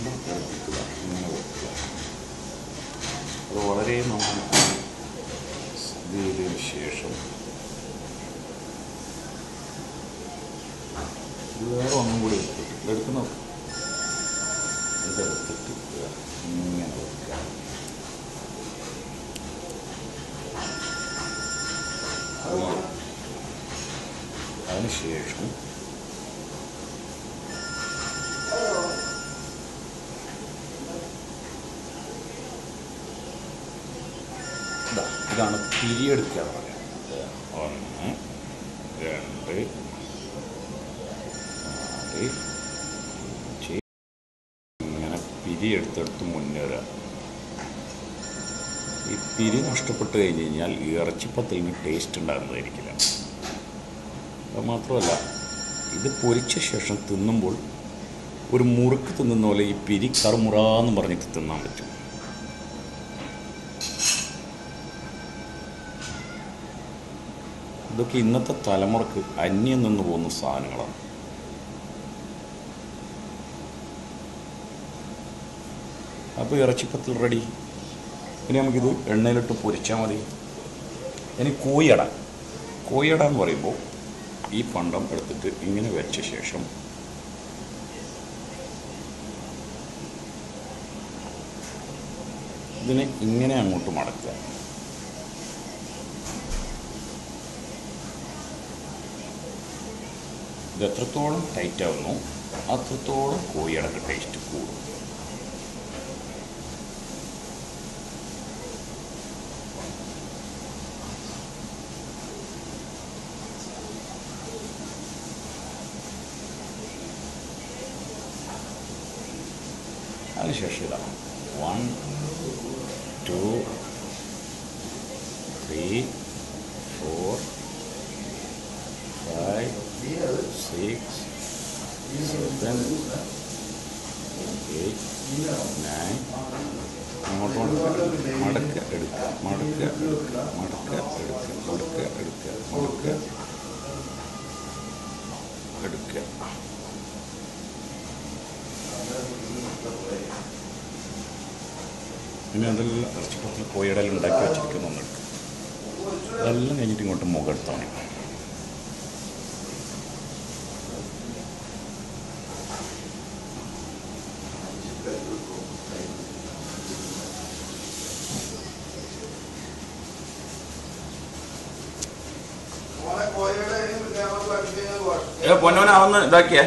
വീണ്ടും എടുപ്പിക്കുക, ഇങ്ങനെ വെക്കുക. അത് വളരെ നന്നായി ഇതിന് ശേഷം വേറെ ഒന്നും കൂടി എടുക്കുന്ന ഇതെടുത്തിട്ട് ഇങ്ങനെ വെക്കുക. അതിനുശേഷം ഇതാണ് പിരിയെടുക്കുക എന്ന് പറയുന്നത്. 1 2 4 ഇങ്ങനെ പിരിയെടുത്തെടുത്ത് മുന്നേറുക. ഈ പിരി നഷ്ടപ്പെട്ട് കഴിഞ്ഞ് കഴിഞ്ഞാൽ ഈ ഇറച്ചിപ്പത്തലിന് ടേസ്റ്റ് ഉണ്ടാകുന്നതായിരിക്കില്ല. അത് മാത്രമല്ല, ഇത് പൊരിച്ച ശേഷം തിന്നുമ്പോൾ ഒരു മുറുക്ക് തിന്നുന്ന പോലെ ഈ പിരി കറുമുറാന്ന് പറഞ്ഞിട്ട് തിന്നാൻ പറ്റും. ഇതൊക്കെ ഇന്നത്തെ തലമുറക്ക് അന്യം നിന്ന് പോകുന്ന സാധനങ്ങളാണ്. അപ്പോൾ ഇറച്ചിപ്പത്തിൽ റെഡി. ഇനി നമുക്കിത് എണ്ണയിലിട്ട് പൊരിച്ചാൽ മതി. ഇനി കോഴിയട എന്ന് പറയുമ്പോൾ ഈ പണ്ടം എടുത്തിട്ട് ഇങ്ങനെ വെച്ച ശേഷം ഇതിനെ ഇങ്ങനെ അങ്ങോട്ട് മടക്കുക. ഇത് എത്രത്തോളം ടൈറ്റ് ആവുന്നു അത്രത്തോളം കോഴിയടക്ക് ടേസ്റ്റ് കൂടും. അതിനുശേഷം ഇതാണ് 1 2 3 4 5 6 7 8 9 അങ്ങോട്ട് മടക്ക എടുക്കുക, മടക്ക എടുക്കുക, മടക്ക എടുക്കുക, മടക്ക എടുക്കുക, മടക്ക എടുക്കുക. പിന്നെ അതെല്ലാം ഇറച്ചിപ്പത്തിൽ കോഴിയിടയിൽ ഉണ്ടാക്കി വെച്ചിരിക്കുന്ന ഒന്നെടുക്കുക. അതെല്ലാം കഴിഞ്ഞിട്ട് ഇങ്ങോട്ട് മുഖെടുത്താണ്. പൊന്നോനാവുന്ന ഇതാക്കിയേ.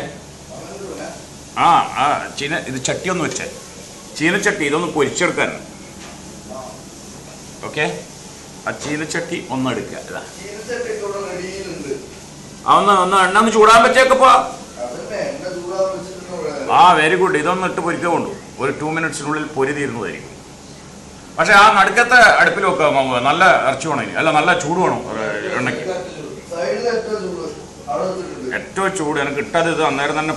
ഇത് ചട്ടി ഒന്ന് വെച്ചേ, ചീനച്ചട്ടി ഇതൊന്ന് പൊരിച്ചെടുക്കാൻ. ഓക്കെ, ആ ചീനച്ചട്ടി ഒന്നെടുക്കുക. ഇതാ ഒന്ന് എണ്ണ ഒന്ന് ചൂടാൻ വെച്ചേക്കപ്പോ. Very good. ഇതൊന്ന് ഇട്ട് പൊരിക്കുക കൊണ്ടു ഒരു 2 മിനിറ്റ്സിനുള്ളിൽ പൊരി തീരുന്നതായിരിക്കും. പക്ഷെ ആ നടുക്കത്തെ അടുപ്പിൽ വെക്കുക. നല്ല ഇറച്ചി വേണം ഇനി, അല്ല നല്ല ചൂട് വേണം എണ്ണയ്ക്ക്. ഏറ്റവും ചൂട് എനിക്ക് ഇട്ടത് ഇത് അന്നേരം തന്നെ